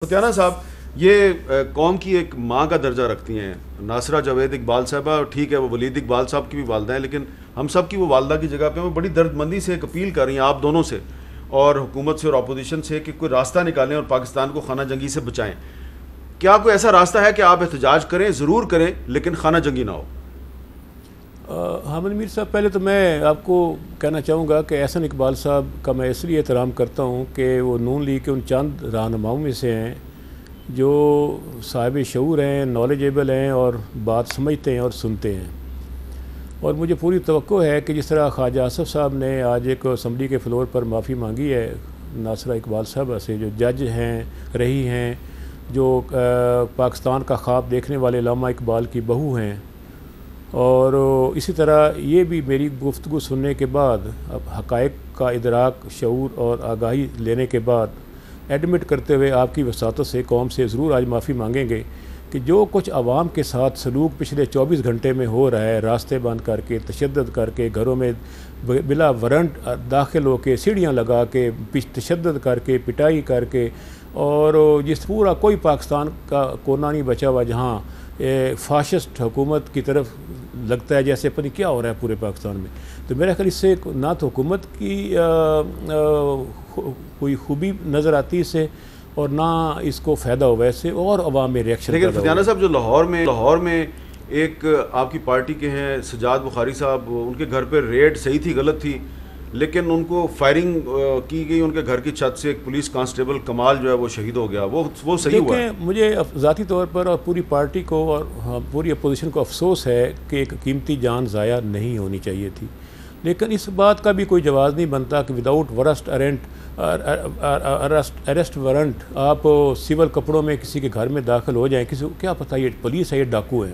फतियाना साहब, ये कौम की एक माँ का दर्जा रखती हैं। नासरा जावेद इकबाल साहबा, ठीक है वो वलीद इकबाल साहब की भी वालदा हैं, लेकिन हम सब की वो वालदा की जगह पे हमें बड़ी दर्दमंदी से एक अपील कर रही हैं आप दोनों से और हुकूमत से और अपोजिशन से कि कोई रास्ता निकालें और पाकिस्तान को खाना जंगी से बचाएं। क्या कोई ऐसा रास्ता है कि आप एहतजाज करें? ज़रूर करें, लेकिन खाना जंगी ना हो। हामिद मीर साहब, पहले तो मैं आपको कहना चाहूँगा कि एहसन इकबाल साहब का मैं इसलिए एहतराम करता हूँ कि वो नून लीग के उन चंद रहनुमाओं में से हैं जो साहिब शऊर हैं, नॉलेजेबल हैं और बात समझते हैं और सुनते हैं। और मुझे पूरी तवक्को है कि जिस तरह ख्वाजा आसफ़ साहब ने आज एक असम्बली के फ्लोर पर माफ़ी मांगी है नासरा इकबाल साहब से, जो जज हैं रही हैं, जो पाकिस्तान का ख्वाब देखने वाले लामा इकबाल की बहू हैं, और इसी तरह ये भी मेरी गुफ्तगू सुनने के बाद अब हक़ाइक़ का इदराक, शऊर और आगाही लेने के बाद एडमिट करते हुए आपकी वसातत से कौम से ज़रूर आज माफ़ी मांगेंगे कि जो कुछ आवाम के साथ सलूक पिछले 24 घंटे में हो रहा है, रास्ते बंद करके, तशद्दुद करके, घरों में बिला वारंट दाखिल होकर, सीढ़ियाँ लगा के, तशद्दुद करके, पिटाई करके, और जिस पूरा कोई पाकिस्तान का कोना नहीं बचा हुआ जहाँ फाशिस्ट हुकूमत की तरफ लगता है जैसे पता नहीं क्या हो रहा है पूरे पाकिस्तान में। तो मेरा ख्याल इससे ना तो हुकूमत की कोई खूबी नज़र आती इससे, और ना इसको फ़ायदा हुआ इससे, और अवाम में रिएक्शन। लेकिन फतियाना साहब, जो लाहौर में एक आपकी पार्टी के हैं सजाद बुखारी साहब, उनके घर पर रेड सही थी गलत थी, लेकिन उनको फायरिंग की गई उनके घर की छत से। एक पुलिस कांस्टेबल कमाल जो है वो शहीद हो गया, वो सही हुआ है? मुझे ज़ाती तौर पर और पूरी पार्टी को और पूरी अपोजिशन को अफसोस है कि एक कीमती जान ज़ाया नहीं होनी चाहिए थी, लेकिन इस बात का भी कोई जवाब नहीं बनता कि विदाउट अरेस्ट वारंट आप सिविल कपड़ों में किसी के घर में दाखिल हो जाएं। किसी को क्या पता ये पुलिस है, ये डाकू है।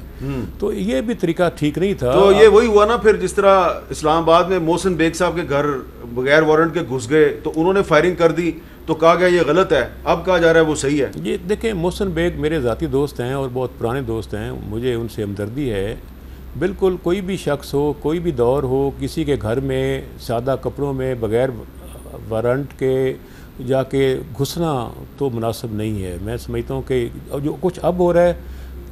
तो ये भी तरीका ठीक नहीं था। तो ये वही हुआ ना फिर, जिस तरह इस्लामाबाद में मोहसिन बेग साहब के घर बगैर वारंट के घुस गए तो उन्होंने फायरिंग कर दी, तो कहा गया ये गलत है, अब कहा जा रहा है वो सही है। ये देखें, मोहसिन बेग मेरे ज़ाती दोस्त हैं और बहुत पुराने दोस्त हैं, मुझे उनसे हमदर्दी है। बिल्कुल कोई भी शख्स हो, कोई भी दौर हो, किसी के घर में सादा कपड़ों में बग़ैर वारंट के जाके घुसना तो मुनासिब नहीं है। मैं समझता हूँ कि जो कुछ अब हो रहा है,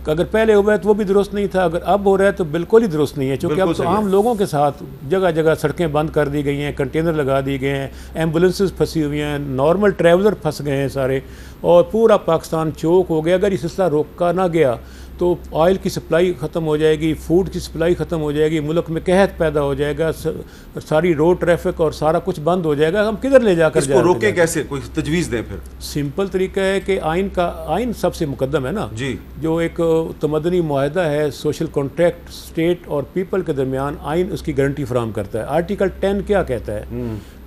अगर पहले हुआ है तो वो भी दुरुस्त नहीं था, अगर अब हो रहा है तो बिल्कुल ही दुरुस्त नहीं है, क्योंकि अब तो आम लोगों के साथ जगह जगह सड़कें बंद कर दी गई हैं, कंटेनर लगा दिए गए हैं, एम्बुलेंसेस फंसी हुई हैं, नॉर्मल ट्रैवलर फंस गए हैं सारे, और पूरा पाकिस्तान चौक हो गया। अगर ये सिलसिला रोका ना गया तो ऑयल की सप्लाई ख़त्म हो जाएगी, फूड की सप्लाई ख़त्म हो जाएगी, मुल्क में कहत पैदा हो जाएगा, सारी रोड ट्रैफिक और सारा कुछ बंद हो जाएगा। हम किधर ले जाकर इसको रोके कैसे? कोई तजवीज़ दें फिर। सिंपल तरीका है कि आइन सबसे मुकद्दम है ना जी। जो एक तमदनी मुआहदा है, सोशल कॉन्ट्रैक्ट स्टेट और पीपल के दरमियान, आइन उसकी गारंटी फराहम करता है। आर्टिकल 10 क्या कहता है?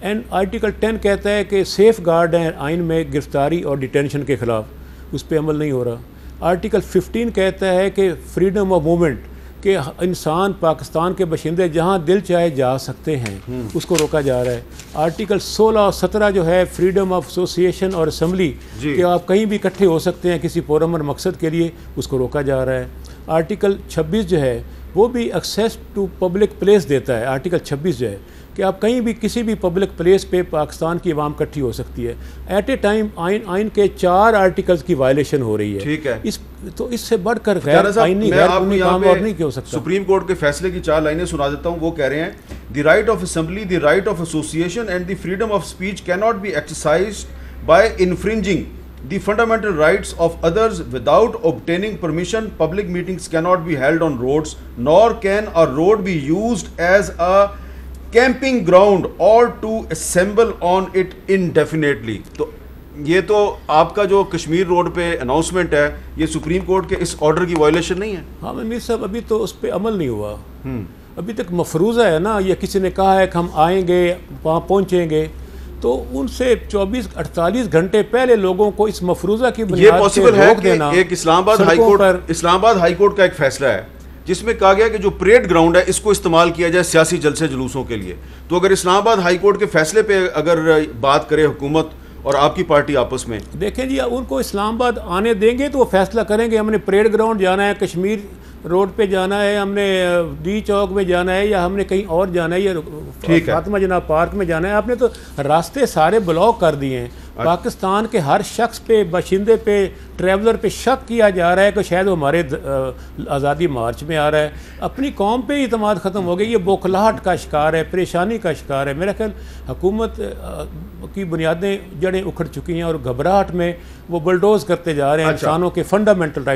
एंड आर्टिकल 10 कहता है कि सेफ गार्ड है आइन में गिरफ्तारी और डिटेंशन के ख़िलाफ़, उस पर अमल नहीं हो रहा। आर्टिकल 15 कहता है कि फ्रीडम ऑफ मूवमेंट, कि इंसान पाकिस्तान के बशिंदे जहाँ दिल चाहे जा सकते हैं, उसको रोका जा रहा है। आर्टिकल 16 और 17 जो है फ्रीडम ऑफ एसोसिएशन और असम्बली, कि आप कहीं भी इकट्ठे हो सकते हैं किसी पुरअमन मकसद के लिए, उसको रोका जा रहा है। आर्टिकल 26 जो है वो भी एक्सेस टू पब्लिक प्लेस देता है। आर्टिकल 26 जो है कि आप कहीं भी किसी भी पब्लिक प्लेस पे पाकिस्तान की आवाम इकट्ठी हो सकती है। एट ए टाइम आइन के 4 आर्टिकल्स की वायलेशन हो रही है। ठीक है, तो इससे बढ़कर गैर आईनी काम और नहीं हो सकता। सुप्रीम कोर्ट के फैसले की 4 लाइनें सुना देता हूँ। वो कह रहे हैं, the right of assembly, the right of association and the freedom of speech can not be exercised by infringing the fundamental rights of others without obtaining permission. Public meetings cannot be held on roads, nor can a road be used as a camping ground or to assemble on it indefinitely. तो ये तो आपका जो Kashmir road पे announcement है, ये supreme court के इस ऑर्डर की वायलेशन नहीं है? हाँ मीर साहब, अभी तो उस पर अमल नहीं हुआ। अभी तक मफरूज़ा है ना, ये किसी ने कहा है कि हम आएंगे, वहाँ पहुँचेंगे, तो उनसे 24-48 घंटे पहले लोगों को इस मफरूज़ा की बुनियाद से रोक देना। एक इस्लामाबाद हाई कोर्ट का एक फैसला है जिसमें कहा गया कि जो परेड ग्राउंड है इसको इस्तेमाल किया जाए सियासी जलसे जुलूसों के लिए। तो अगर इस्लामाबाद हाई कोर्ट के फैसले पे अगर बात करे हुकूमत और आपकी पार्टी आपस में, देखें जी, उनको इस्लामाबाद आने देंगे तो वो फैसला करेंगे हमने परेड ग्राउंड जाना है, कश्मीर रोड पे जाना है, हमने डी चौक में जाना है, या हमने कहीं और जाना है, या फातिमा जनाब पार्क में जाना है। आपने तो रास्ते सारे ब्लॉक कर दिए हैं। पाकिस्तान के हर शख्स पे, बाशिंदे पे, ट्रैवलर पे शक किया जा रहा है कि शायद वो हमारे आज़ादी मार्च में आ रहा है। अपनी कौम पे ही इतमाद ख़त्म हो गया, ये बौखलाहट का शिकार है, परेशानी का शिकार है। मेरा ख्याल हुकूमत की बुनियादें जड़ें उखड़ चुकी हैं और घबराहट में वो बुलडोज करते जा रहे हैं इंसानों के फंडामेंटल राइट